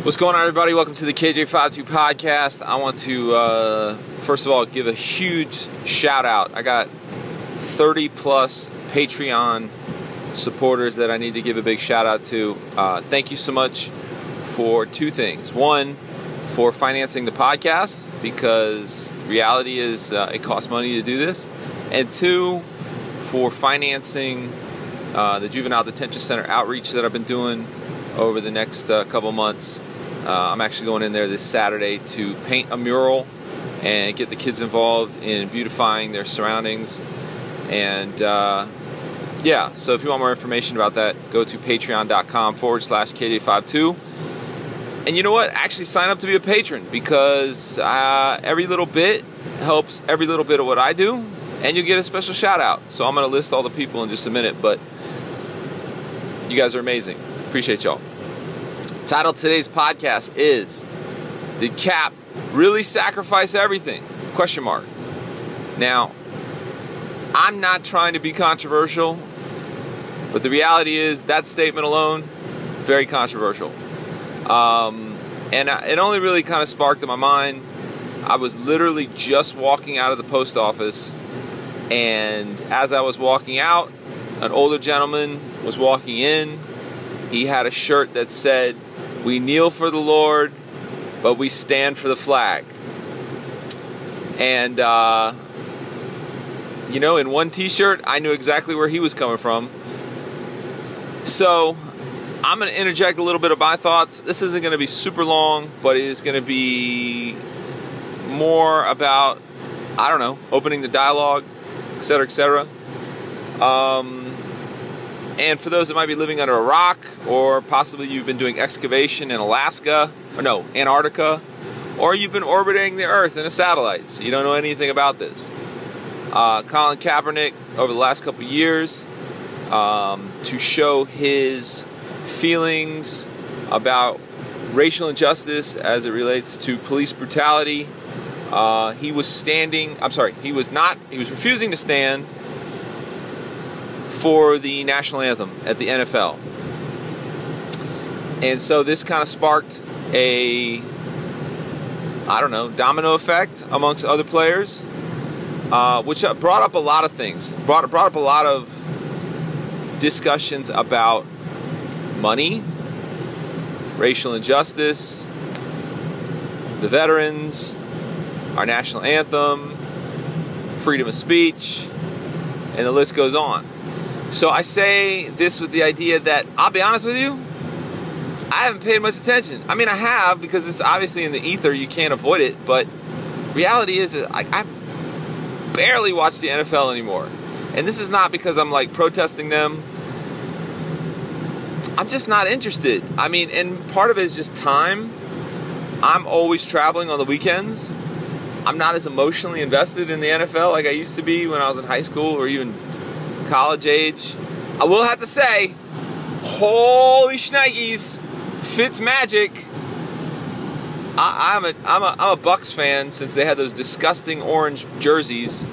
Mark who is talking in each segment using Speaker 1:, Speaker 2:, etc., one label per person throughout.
Speaker 1: What's going on, everybody? Welcome to the kj52 podcast. I want to first of all give a huge shout out. I got 30 plus Patreon supporters that I need to give a big shout out to. Thank you so much for two things. One, for financing the podcast, because reality is it costs money to do this. And two, for financing the juvenile detention center outreach that I've been doing over the next couple months. I'm actually going in there this Saturday to paint a mural and get the kids involved in beautifying their surroundings. And yeah, so if you want more information about that, go to patreon.com/kj52. And you know what? Actually sign up to be a patron, because every little bit helps every little bit of what I do, and you'll get a special shout out. So I'm going to list all the people in just a minute, but you guys are amazing. Appreciate y'all. Title of today's podcast is, did Cap really sacrifice everything? Question mark. Now, I'm not trying to be controversial, but the reality is that statement alone, very controversial. And it only really kind of sparked in my mind. I was literally just walking out of the post office, and as I was walking out, an older gentleman was walking in. He had a shirt that said, "We kneel for the Lord, but we stand for the flag." And, you know, in one t-shirt, I knew exactly where he was coming from. So, I'm going to interject a little bit of my thoughts. This isn't going to be super long, but it is going to be more about, I don't know, opening the dialogue, etc., etc. And for those that might be living under a rock, or possibly you've been doing excavation in Alaska, or no, Antarctica, or you've been orbiting the Earth in a satellite, so you don't know anything about this. Colin Kaepernick, over the last couple of years, to show his feelings about racial injustice as it relates to police brutality, he was refusing to stand for the national anthem at the NFL. And so this kind of sparked a, I don't know, domino effect amongst other players, which brought up a lot of things. Brought up a lot of discussions about money, racial injustice, the veterans, our national anthem, freedom of speech, and the list goes on. So I say this with the idea that, I'll be honest with you, I haven't paid much attention. I mean, I have, because it's obviously in the ether, you can't avoid it, but reality is that I barely watch the NFL anymore. And this is not because I'm like protesting them. I'm just not interested. I mean, and part of it is just time. I'm always traveling on the weekends. I'm not as emotionally invested in the NFL like I used to be when I was in high school or even college age. I will have to say, holy shnikes, Fitz Magic. I'm a Bucks fan since they had those disgusting orange jerseys,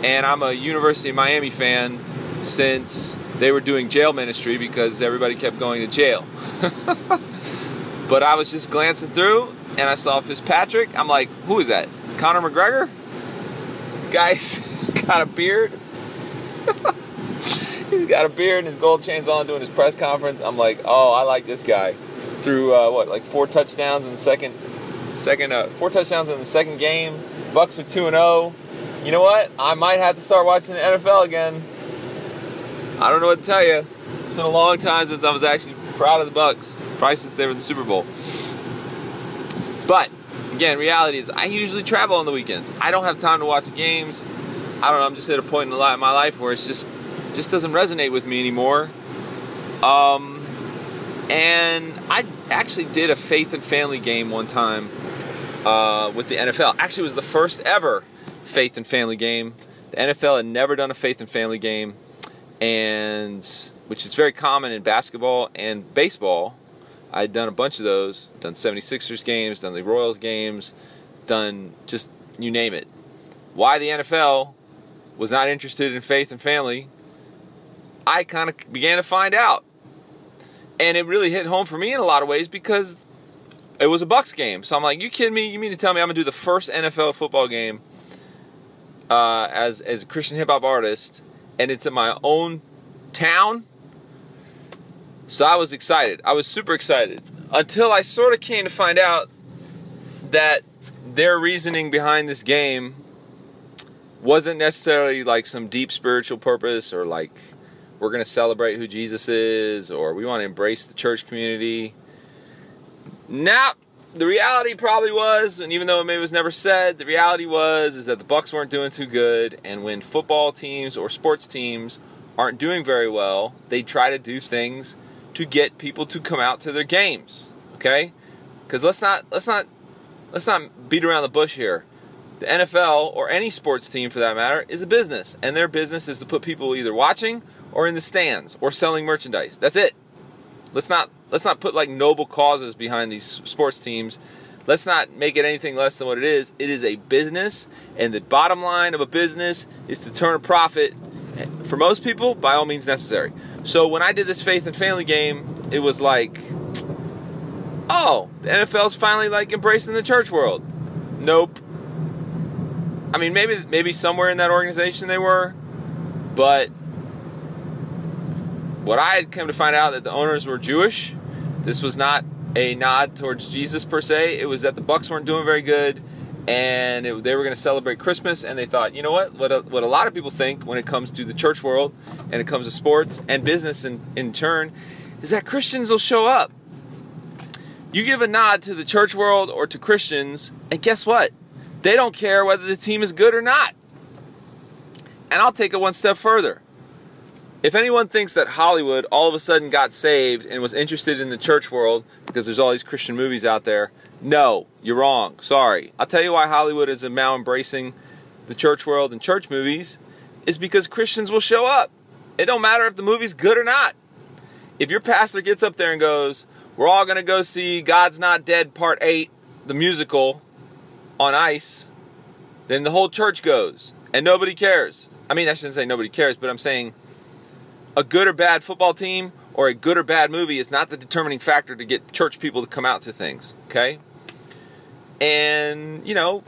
Speaker 1: and I'm a University of Miami fan since they were doing jail ministry because everybody kept going to jail. But I was just glancing through and I saw Fitzpatrick. I'm like, who is that? Conor McGregor? Guy's got a beard. He's got a beard and his gold chain's on doing his press conference. I'm like, oh, I like this guy. Threw like 4 touchdowns in the second game. Bucks are 2-0. You know what? I might have to start watching the NFL again. I don't know what to tell you. It's been a long time since I was actually proud of the Bucks. Probably since they were in the Super Bowl. But again, reality is I usually travel on the weekends. I don't have time to watch the games. I don't know, I'm just at a point in my life where it's just doesn't resonate with me anymore. And I actually did a faith and family game one time with the NFL. Actually, it was the first ever faith and family game. The NFL had never done a faith and family game, and which is very common in basketball and baseball. I'd done a bunch of those, done 76ers games, done the Royals games, done just, you name it. Why the NFL was not interested in faith and family, I kind of began to find out. And it really hit home for me in a lot of ways because it was a Bucks game. So I'm like, you kidding me? You mean to tell me I'm going to do the first NFL football game as a Christian hip-hop artist, and it's in my own town? So I was excited. I was super excited. Until I sort of came to find out that their reasoning behind this game wasn't necessarily like some deep spiritual purpose, or like we're going to celebrate who Jesus is, or we want to embrace the church community. Nah, the reality probably was, and even though it maybe was never said, the reality is that the Bucks weren't doing too good, and when football teams or sports teams aren't doing very well, they try to do things to get people to come out to their games. Okay? Because let's not beat around the bush here. The NFL, or any sports team for that matter, is a business, and their business is to put people either watching or in the stands or selling merchandise. That's it. Let's not put like noble causes behind these sports teams. Let's not make it anything less than what it is. It is a business, and the bottom line of a business is to turn a profit. For most people, by all means necessary. So when I did this faith and family game, it was like, oh, the NFL's finally like embracing the church world. Nope. I mean, maybe somewhere in that organization they were, but what I had come to find out that the owners were Jewish. This was not a nod towards Jesus per se. It was that the Bucks weren't doing very good, and they were going to celebrate Christmas, and they thought, you know what a lot of people think when it comes to the church world and it comes to sports and business in turn, is that Christians will show up. You give a nod to the church world or to Christians, and guess what? They don't care whether the team is good or not. And I'll take it one step further. If anyone thinks that Hollywood all of a sudden got saved and was interested in the church world because there's all these Christian movies out there, no, you're wrong. Sorry. I'll tell you why Hollywood is now embracing the church world and church movies is because Christians will show up. It don't matter if the movie's good or not. If your pastor gets up there and goes, we're all going to go see God's Not Dead Part 8, the musical, on ice, then the whole church goes, and nobody cares. I mean, I shouldn't say nobody cares, but I'm saying a good or bad football team or a good or bad movie is not the determining factor to get church people to come out to things, okay? And, you know,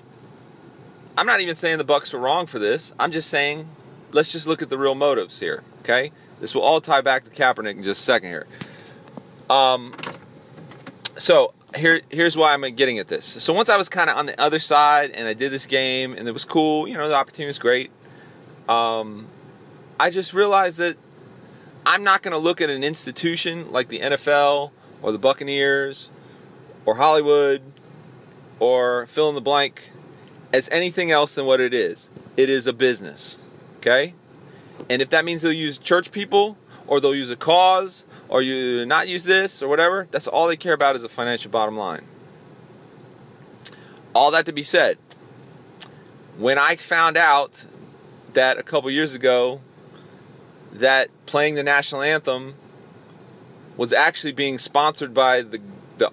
Speaker 1: I'm not even saying the Bucks were wrong for this. I'm just saying, let's just look at the real motives here, okay? This will all tie back to Kaepernick in just a second here. So here's why I'm getting at this. So once I was kind of on the other side and I did this game and it was cool, you know, the opportunity was great, I just realized that I'm not going to look at an institution like the NFL or the Buccaneers or Hollywood or fill in the blank as anything else than what it is. It is a business, okay? And if that means they'll use church people or they'll use a cause or you not use this or whatever, that's all they care about is a financial bottom line. All that to be said, when I found out that a couple years ago that playing the national anthem was actually being sponsored by the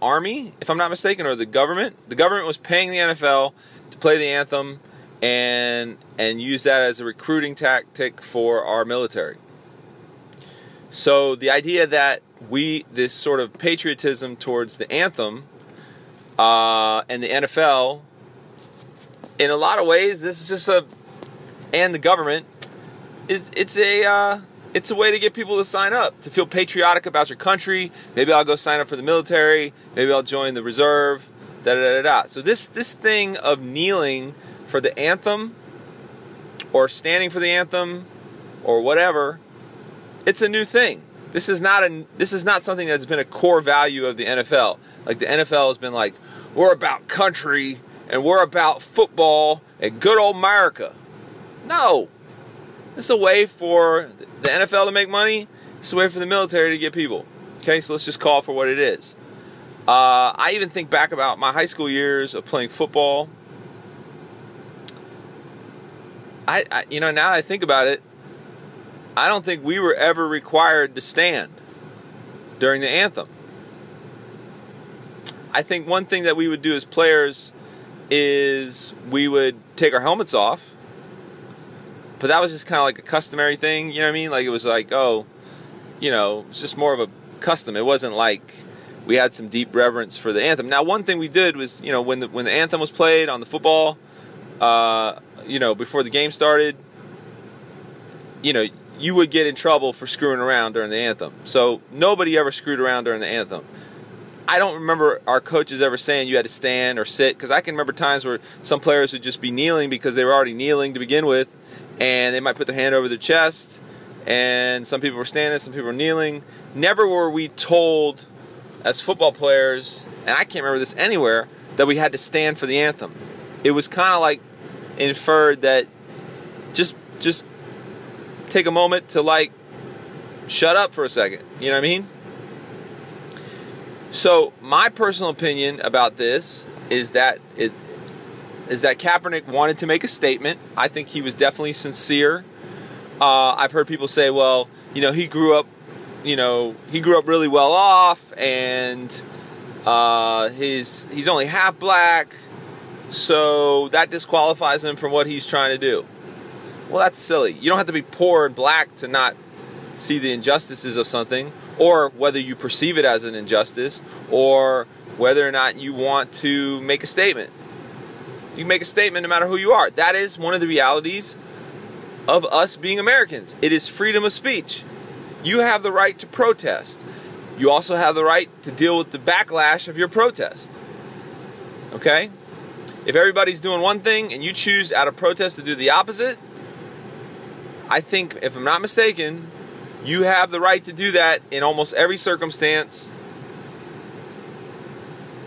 Speaker 1: Army, if I'm not mistaken, or the government was paying the NFL to play the anthem and use that as a recruiting tactic for our military. So the idea that this sort of patriotism towards the anthem and the NFL, in a lot of ways, this is just and the government, it's a way to get people to sign up, to feel patriotic about your country. Maybe I'll go sign up for the military. Maybe I'll join the reserve. So this thing of kneeling for the anthem or standing for the anthem or whatever, it's a new thing. This is not something that's been a core value of the NFL. Like the NFL has been like, we're about country and we're about football and good old America. No. It's a way for the NFL to make money. It's a way for the military to get people. Okay, so let's just call it for what it is. I even think back about my high school years of playing football. Now that I think about it, I don't think we were ever required to stand during the anthem. I think one thing that we would do as players is we would take our helmets off. But that was just kind of like a customary thing, you know what I mean? Like it was like, oh, you know, it's just more of a custom. It wasn't like we had some deep reverence for the anthem. Now, one thing we did was, you know, when the anthem was played on the football, you know, before the game started, you know, you would get in trouble for screwing around during the anthem. So nobody ever screwed around during the anthem. I don't remember our coaches ever saying you had to stand or sit, because I can remember times where some players would just be kneeling because they were already kneeling to begin with, and they might put their hand over their chest, and some people were standing, some people were kneeling. Never were we told as football players, and I can't remember this anywhere, that we had to stand for the anthem. It was kind of like inferred that just take a moment to, like, shut up for a second. You know what I mean? So my personal opinion about this is that Kaepernick wanted to make a statement. I think he was definitely sincere. I've heard people say, well, you know, he grew up really well off, and he's only half black, so that disqualifies him from what he's trying to do. Well, that's silly. You don't have to be poor and black to not see the injustices of something, or whether you perceive it as an injustice, or whether or not you want to make a statement. You can make a statement no matter who you are. That is one of the realities of us being Americans. It is freedom of speech. You have the right to protest. You also have the right to deal with the backlash of your protest. Okay? If everybody's doing one thing and you choose out of protest to do the opposite, I think, if I'm not mistaken, you have the right to do that in almost every circumstance.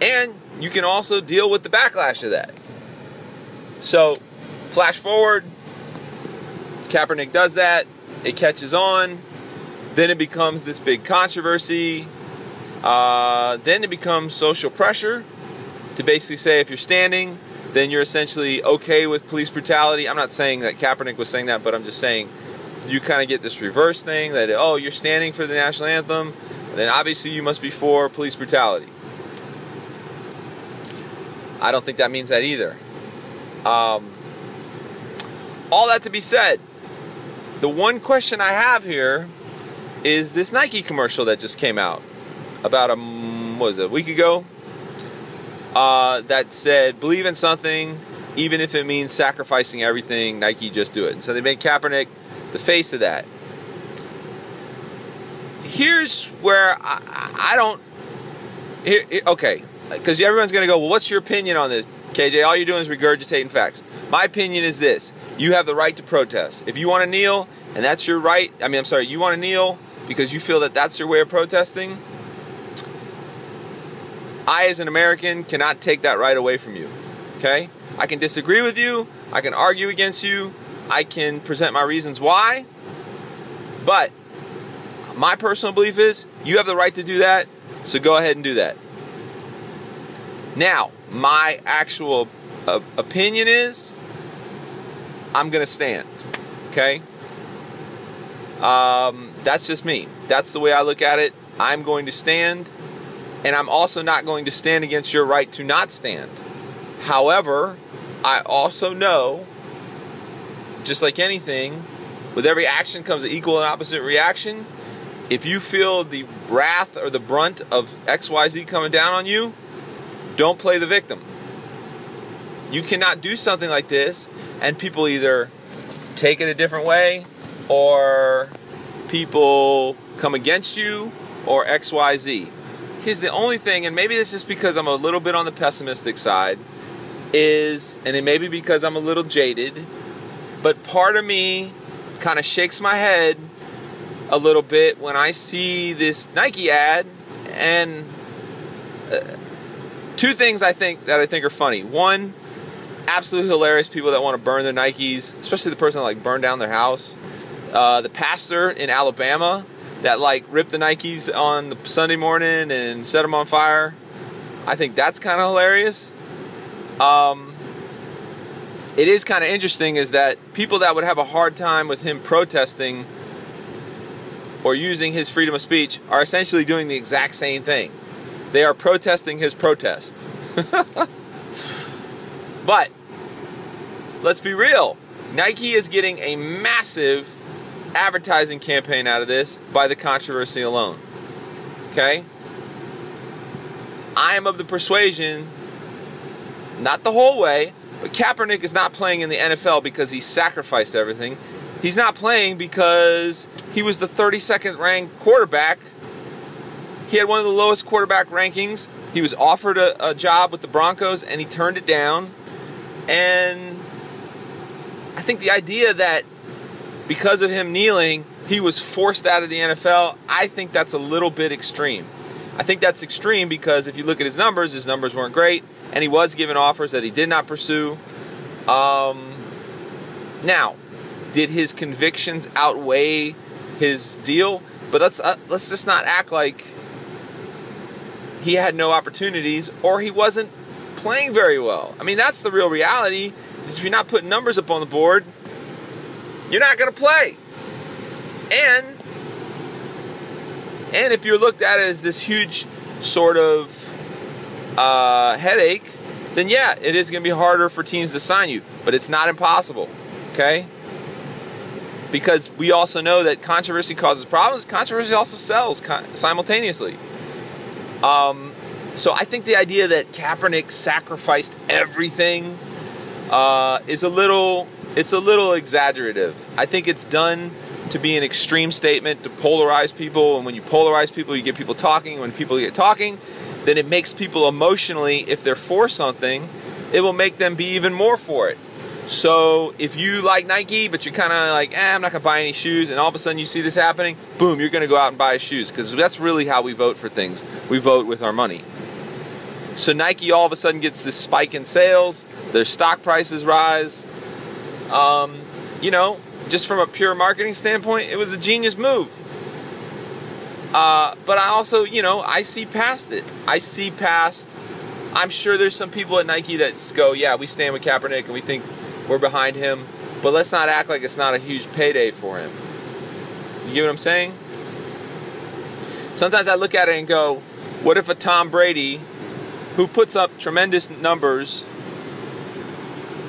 Speaker 1: And you can also deal with the backlash of that. So, flash forward, Kaepernick does that, it catches on, then it becomes this big controversy, then it becomes social pressure to basically say if you're standing, then you're essentially okay with police brutality. I'm not saying that Kaepernick was saying that, but I'm just saying you kind of get this reverse thing that, oh, you're standing for the national anthem, then obviously you must be for police brutality. I don't think that means that either. All that to be said, the one question I have here is this Nike commercial that just came out about a week ago, that said, believe in something, even if it means sacrificing everything, Nike, just do it. And so they made Kaepernick the face of that. Here's where I don't... okay, because everyone's going to go, well, what's your opinion on this? KJ, all you're doing is regurgitating facts. My opinion is this. You have the right to protest. If you want to kneel, and that's your right, you want to kneel because you feel that that's your way of protesting, I, as an American, cannot take that right away from you. Okay? I can disagree with you. I can argue against you. I can present my reasons why. But my personal belief is you have the right to do that, so go ahead and do that. Now, my actual opinion is I'm going to stand. Okay? That's just me. That's the way I look at it. I'm going to stand. And I'm also not going to stand against your right to not stand. However, I also know, just like anything, with every action comes an equal and opposite reaction. If you feel the wrath or the brunt of XYZ coming down on you, don't play the victim. You cannot do something like this and people either take it a different way, or people come against you, or XYZ. Here's the only thing, and maybe it's just because I'm a little bit on the pessimistic side, and it may be because I'm a little jaded, but part of me kind of shakes my head a little bit when I see this Nike ad, and two things I think are funny. One, absolutely hilarious people that want to burn their Nikes, especially the person that like burned down their house. The pastor in Alabama that like ripped the Nikes on the Sunday morning and set them on fire. I think that's kind of hilarious. It is kind of interesting is that people that would have a hard time with him protesting or using his freedom of speech are essentially doing the exact same thing. They are protesting his protest. But let's be real. Nike is getting a massive advertising campaign out of this by the controversy alone. Okay? I am of the persuasion, not the whole way, but Kaepernick is not playing in the NFL because he sacrificed everything. He's not playing because he was the 32nd ranked quarterback. He had one of the lowest quarterback rankings. He was offered a job with the Broncos and he turned it down. And I think the idea that because of him kneeling, he was forced out of the NFL, I think that's a little bit extreme. I think that's extreme because if you look at his numbers weren't great, and he was given offers that he did not pursue. Now, did his convictions outweigh his deal? But let's just not act like he had no opportunities or he wasn't playing very well. I mean, that's the real reality. Is if you're not putting numbers up on the board, you're not going to play. And if you're looked at it as this huge sort of headache, then yeah, it is going to be harder for teams to sign you. But it's not impossible, okay? Because we also know that controversy causes problems. Controversy also sells simultaneously. So I think the idea that Kaepernick sacrificed everything is a little exaggerative. I think it's done to be an extreme statement to polarize people, and when you polarize people, you get people talking. When people get talking, then it makes people emotionally, if they're for something, it will make them be even more for it. So if you like Nike, but you're kind of like, I'm not going to buy any shoes, and all of a sudden you see this happening, boom, you're going to go out and buy shoes, because that's really how we vote for things. We vote with our money. So Nike all of a sudden gets this spike in sales, their stock prices rise. You know, just from a pure marketing standpoint, it was a genius move. But I also, I see past it. I'm sure there's some people at Nike that go, yeah, we stand with Kaepernick and we think we're behind him, but let's not act like it's not a huge payday for him. You get what I'm saying? Sometimes I look at it and go, what if a Tom Brady, who puts up tremendous numbers,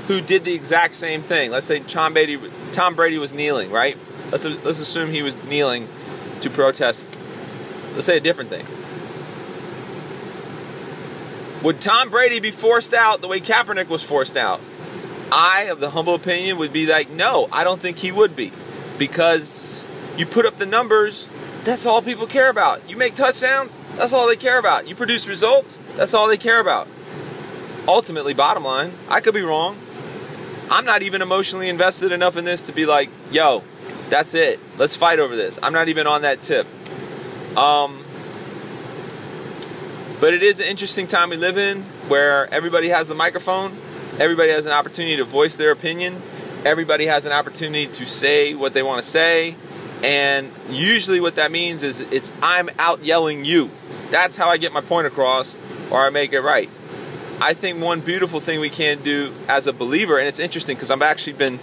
Speaker 1: who did the exact same thing? Let's say Tom Brady was kneeling, right? Let's assume he was kneeling to protest. Let's say a different thing. Would Tom Brady be forced out the way Kaepernick was forced out? I, of the humble opinion, would be like, no, I don't think he would be. Because you put up the numbers, that's all people care about. You make touchdowns, that's all they care about. You produce results, that's all they care about. Ultimately, bottom line, I could be wrong. I'm not even emotionally invested enough in this to be like, yo, that's it. Let's fight over this. I'm not even on that tip. But it is an interesting time we live in where everybody has the microphone. Everybody has an opportunity to voice their opinion. Everybody has an opportunity to say what they want to say. And usually what that means is I'm out yelling you. That's how I get my point across, or I make it right. I think one beautiful thing we can do as a believer, and it's interesting because I've actually been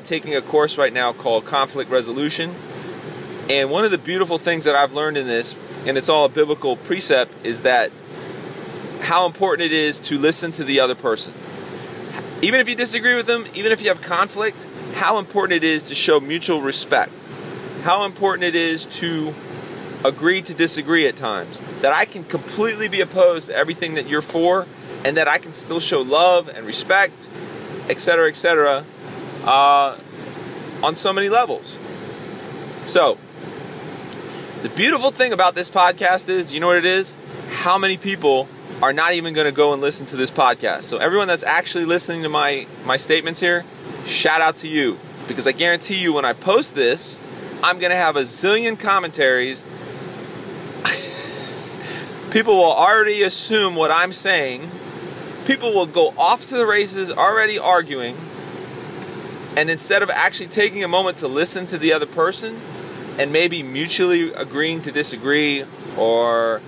Speaker 1: taking a course right now called Conflict Resolution. And one of the beautiful things that I've learned in this, and it's all a biblical precept, is that how important it is to listen to the other person. Even if you disagree with them, even if you have conflict, how important it is to show mutual respect. How important it is to agree to disagree at times. That I can completely be opposed to everything that you're for, and that I can still show love and respect, etc., on so many levels. So, the beautiful thing about this podcast is, you know what it is? How many people are not even going to go and listen to this podcast. So everyone that's actually listening to my statements here, shout out to you. Because I guarantee you when I post this, I'm going to have a zillion commentaries. People will already assume what I'm saying. People will go off to the races already arguing. And instead of actually taking a moment to listen to the other person and maybe mutually agreeing to disagree or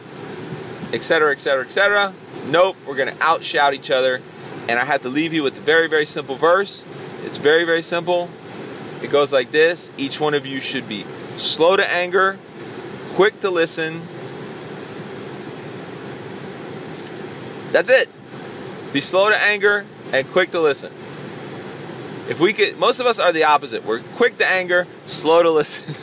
Speaker 1: etc., nope, we're going to outshout each other. And I have to leave you with a very, very simple verse. It's very, very simple. It goes like this. Each one of you should be slow to anger, quick to listen. That's it. Be slow to anger and quick to listen. If we could, most of us are the opposite. We're quick to anger, slow to listen.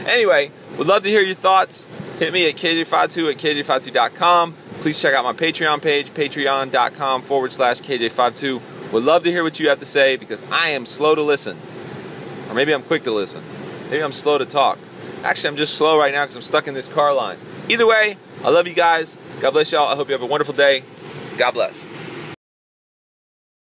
Speaker 1: Anyway, would love to hear your thoughts. hit me at kj52 at kj52.com. Please check out my Patreon page, patreon.com/kj52. Would love to hear what you have to say because I am slow to listen. Or maybe I'm quick to listen. Maybe I'm slow to talk. Actually, I'm just slow right now because I'm stuck in this car line. Either way, I love you guys. God bless y'all. I hope you have a wonderful day. God bless.